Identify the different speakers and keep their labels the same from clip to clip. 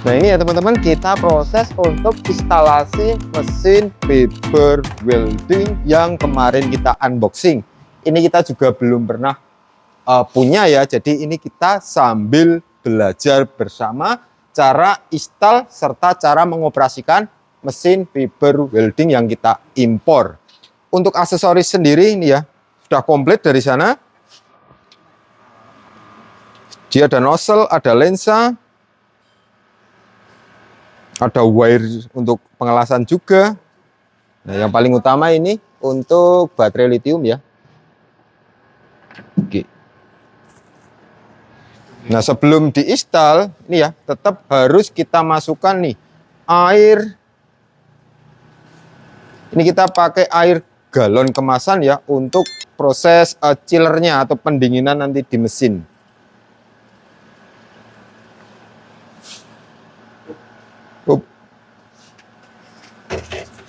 Speaker 1: Nah ini ya teman-teman, kita proses untuk instalasi mesin fiber welding yang kemarin kita unboxing. Ini kita juga belum pernah punya ya, jadi ini kita sambil belajar bersama cara install serta cara mengoperasikan mesin fiber welding yang kita impor. Untuk aksesoris sendiri ini ya, sudah komplit dari sana. Dia ada nozzle, ada lensa, ada wire untuk pengelasan juga. Nah, yang paling utama ini untuk baterai lithium ya. Oke. Nah, sebelum diinstal, ini ya, tetap harus kita masukkan nih air. Ini kita pakai air galon kemasan ya untuk proses chillernya atau pendinginan nanti di mesin.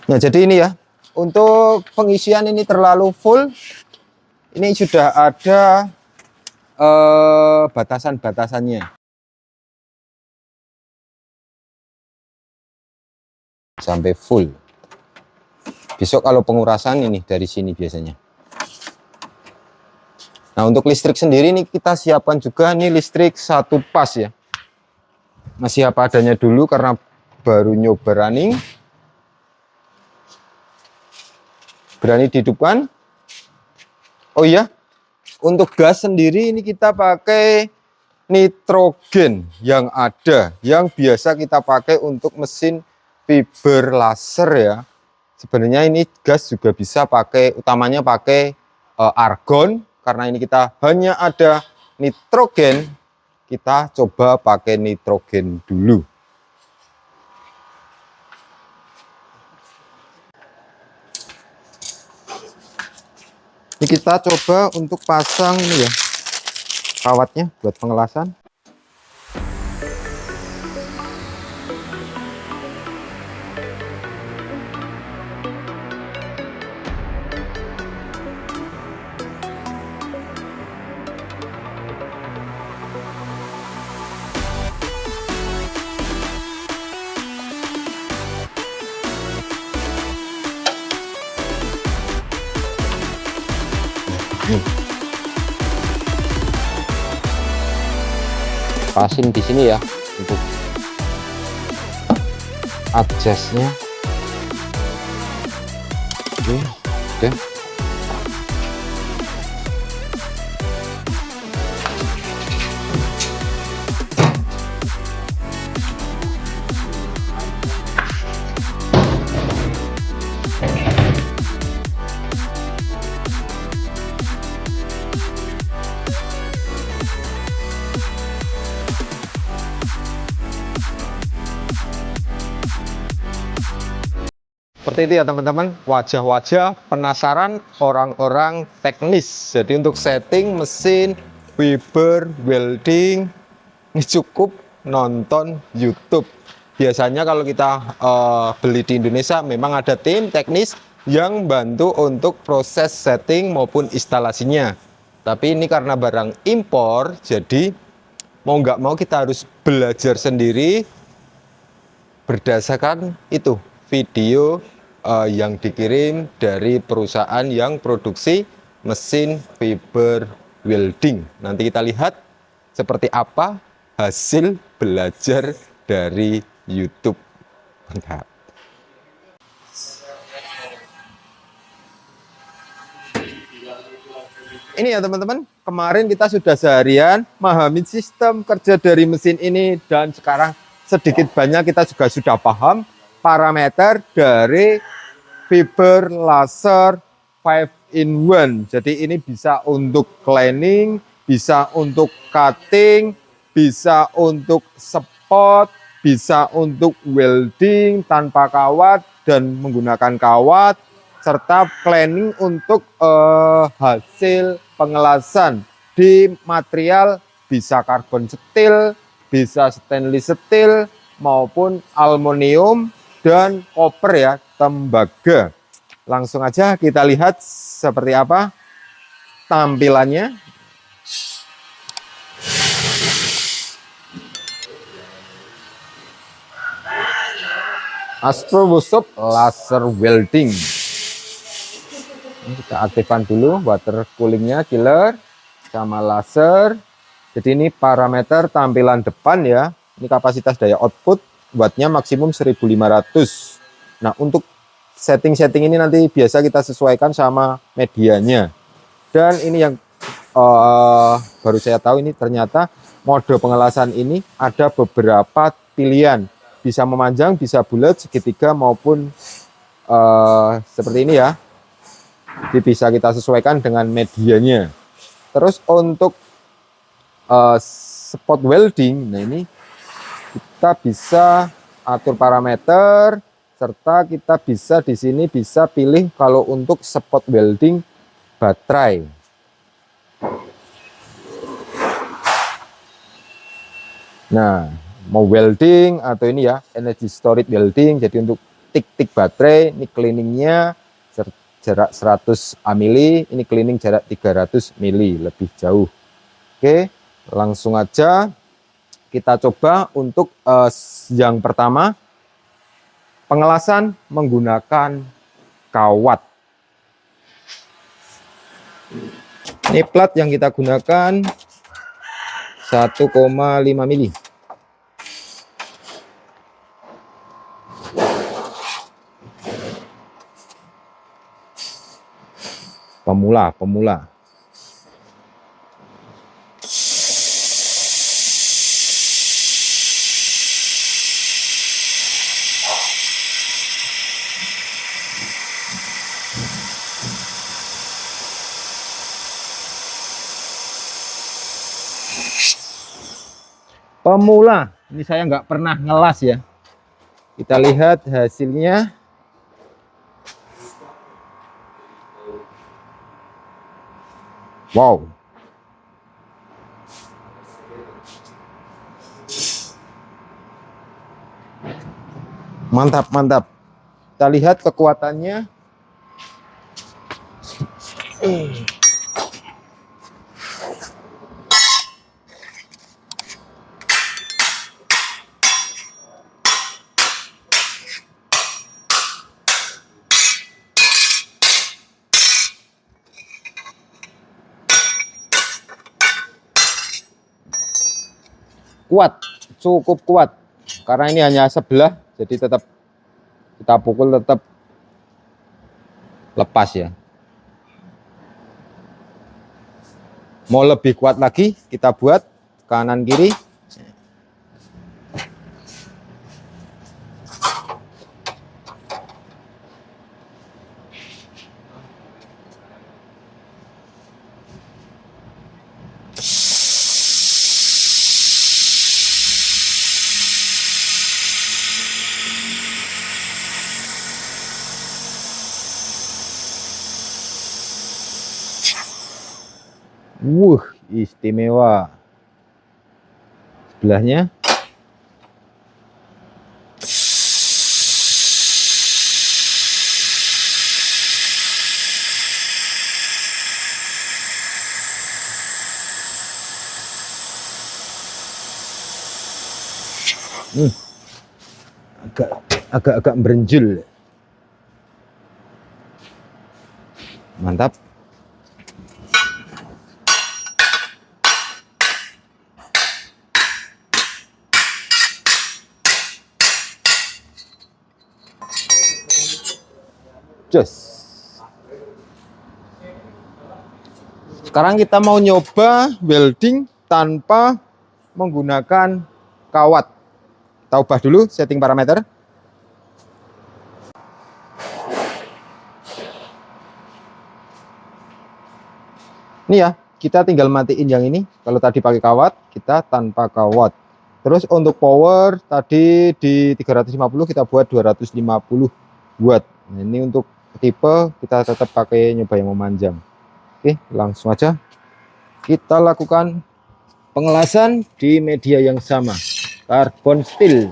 Speaker 1: Nah, jadi ini ya, untuk pengisian ini terlalu full, ini sudah ada batasan-batasannya. Sampai full. Besok kalau pengurasan ini dari sini biasanya. Nah, untuk listrik sendiri ini kita siapkan juga, ini listrik 1 pas ya. Masih apa adanya dulu karena baru nyoba running. Berani dihidupkan. Oh iya, untuk gas sendiri ini kita pakai nitrogen yang ada, yang biasa kita pakai untuk mesin fiber laser ya. Sebenarnya ini gas juga bisa pakai, utamanya pakai argon, karena ini kita hanya ada nitrogen, kita coba pakai nitrogen dulu. Ini kita coba untuk pasang ini ya, kawatnya buat pengelasan. Pasin di sini ya untuk adjustnya. Oke. Seperti itu ya teman-teman, wajah-wajah penasaran orang-orang teknis. Jadi untuk setting mesin fiber welding ini cukup nonton YouTube. Biasanya kalau kita beli di Indonesia memang ada tim teknis yang bantu untuk proses setting maupun instalasinya. Tapi ini karena barang impor, jadi mau nggak mau kita harus belajar sendiri berdasarkan itu video yang dikirim dari perusahaan yang produksi mesin fiber welding. Nanti kita lihat seperti apa hasil belajar dari YouTube. Mantap. Ini ya teman-teman, kemarin kita sudah seharian memahami sistem kerja dari mesin ini, dan sekarang sedikit banyak kita juga sudah paham parameter dari fiber laser 5-in-1. Jadi ini bisa untuk cleaning, bisa untuk cutting, bisa untuk spot, bisa untuk welding tanpa kawat dan menggunakan kawat, serta cleaning untuk hasil pengelasan di material, bisa karbon steel, bisa stainless steel maupun aluminium dan koper ya, tembaga. Langsung aja kita lihat seperti apa tampilannya. Astro Workshop laser welding. Ini kita aktifkan dulu water coolingnya, chiller sama laser. Jadi ini parameter tampilan depan ya. Ini kapasitas daya output, wattnya maksimum 1500. Nah, untuk setting-setting ini nanti biasa kita sesuaikan sama medianya. Dan ini yang baru saya tahu, ini ternyata mode pengelasan ini ada beberapa pilihan. Bisa memanjang, bisa bulat, segitiga maupun seperti ini ya. Jadi bisa kita sesuaikan dengan medianya. Terus untuk spot welding, nah ini kita bisa atur parameter, serta kita bisa di sini bisa pilih kalau untuk spot welding baterai. Nah, mau welding atau ini ya energy storage welding, jadi untuk tik-tik baterai, ini cleaningnya jarak 100 mili, ini cleaning jarak 300 mili, lebih jauh. Oke, langsung aja kita coba untuk yang pertama, pengelasan menggunakan kawat. Ini plat yang kita gunakan 1,5 mili. Pemula. Ini saya nggak pernah ngelas ya. Kita lihat hasilnya. Wow. Mantap. Kita lihat kekuatannya. Kuat, cukup kuat. Karena ini hanya sebelah, jadi tetap kita pukul tetap lepas ya. Mau lebih kuat lagi, kita buat kanan kiri. Istimewa. Sebelahnya. Agak berenjul. Mantap. Just. Sekarang kita mau nyoba welding tanpa menggunakan kawat. Kita ubah dulu setting parameter. Ini ya, kita tinggal matiin yang ini. Kalau tadi pakai kawat, kita tanpa kawat. Terus untuk power tadi di 350, kita buat 250 watt. Nah, ini untuk tipe kita tetap pakai nyoba yang memanjang. Oke, langsung aja kita lakukan pengelasan di media yang sama, karbon steel.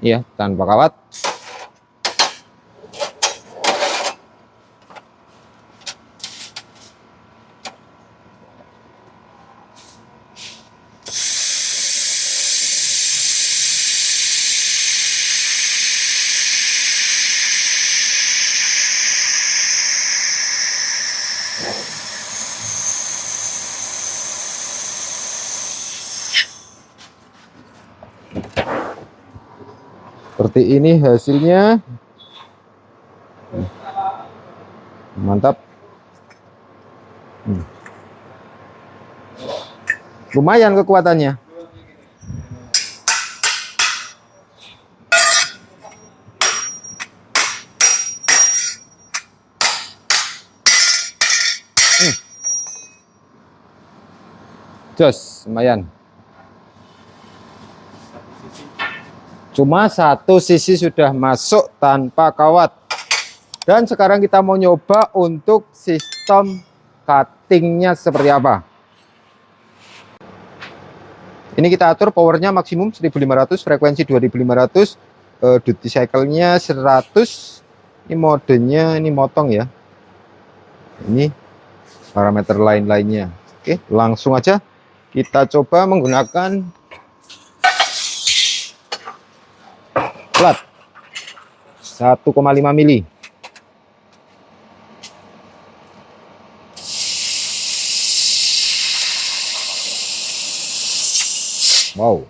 Speaker 1: Ya, tanpa kawat. Seperti ini hasilnya. Mantap. Lumayan kekuatannya. Jos, lumayan. Cuma satu sisi sudah masuk tanpa kawat. Dan sekarang kita mau nyoba untuk sistem cuttingnya seperti apa. Ini kita atur powernya maksimum 1500, frekuensi 2500, duty cycle-nya 100. Ini modenya, ini motong ya. Ini parameter lain-lainnya. Oke, langsung aja kita coba menggunakan plat 1,5 mili. Wow.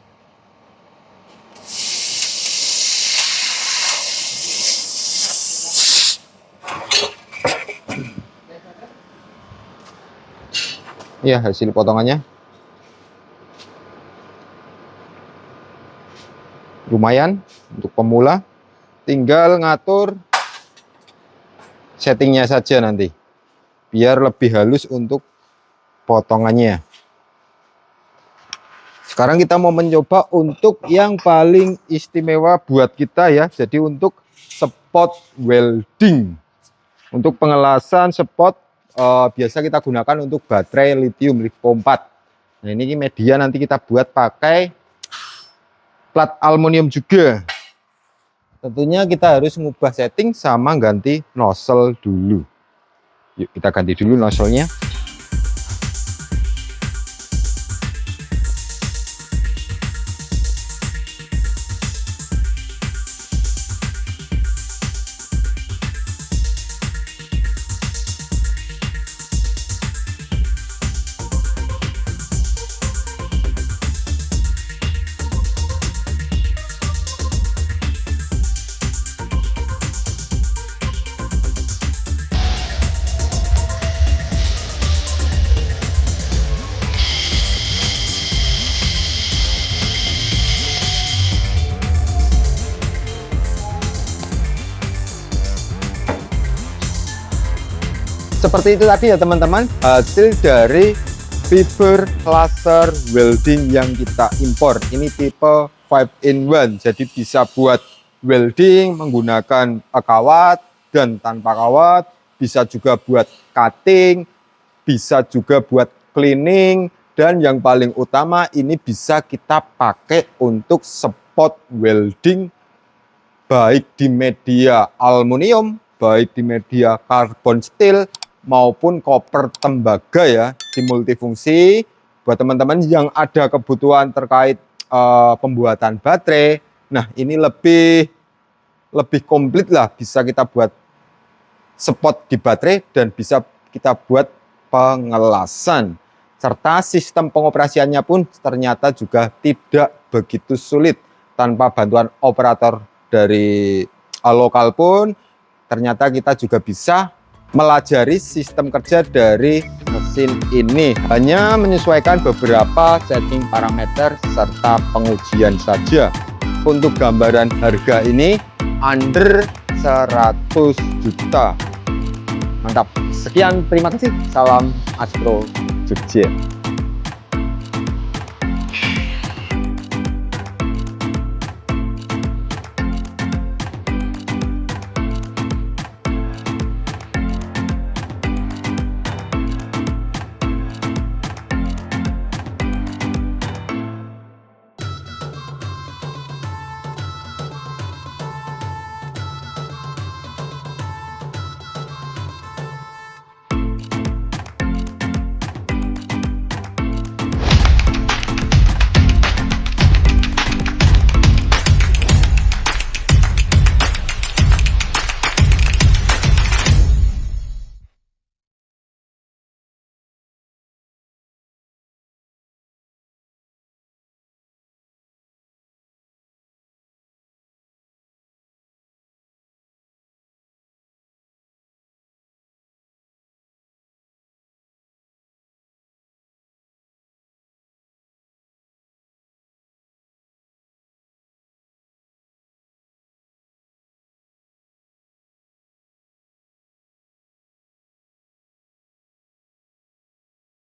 Speaker 1: Ya, hasil potongannya lumayan untuk pemula. Tinggal ngatur settingnya saja nanti, biar lebih halus untuk potongannya. Sekarang kita mau mencoba untuk yang paling istimewa buat kita ya. Jadi untuk spot welding. Untuk pengelasan spot biasa kita gunakan untuk baterai lithium LiFePO 4. Nah, ini media nanti kita buat pakai plat aluminium juga. Tentunya kita harus mengubah setting sama ganti nozzle dulu. Yuk kita ganti dulu nozzle-nya. Seperti itu tadi ya teman-teman, hasil dari fiber laser welding yang kita impor. Ini tipe 5-in-1, jadi bisa buat welding menggunakan kawat dan tanpa kawat, bisa juga buat cutting, bisa juga buat cleaning, dan yang paling utama ini bisa kita pakai untuk spot welding baik di media aluminium, baik di media karbon steel maupun koper tembaga ya, di multifungsi. Buat teman-teman yang ada kebutuhan terkait pembuatan baterai, nah ini lebih komplit lah, bisa kita buat spot di baterai dan bisa kita buat pengelasan, serta sistem pengoperasiannya pun ternyata juga tidak begitu sulit. Tanpa bantuan operator dari lokal pun ternyata kita juga bisa melajari sistem kerja dari mesin ini. Hanya menyesuaikan beberapa setting parameter serta pengujian saja. Untuk gambaran harga ini under 100 juta. Mantap. Sekian, terima kasih. Salam Astro Jogja.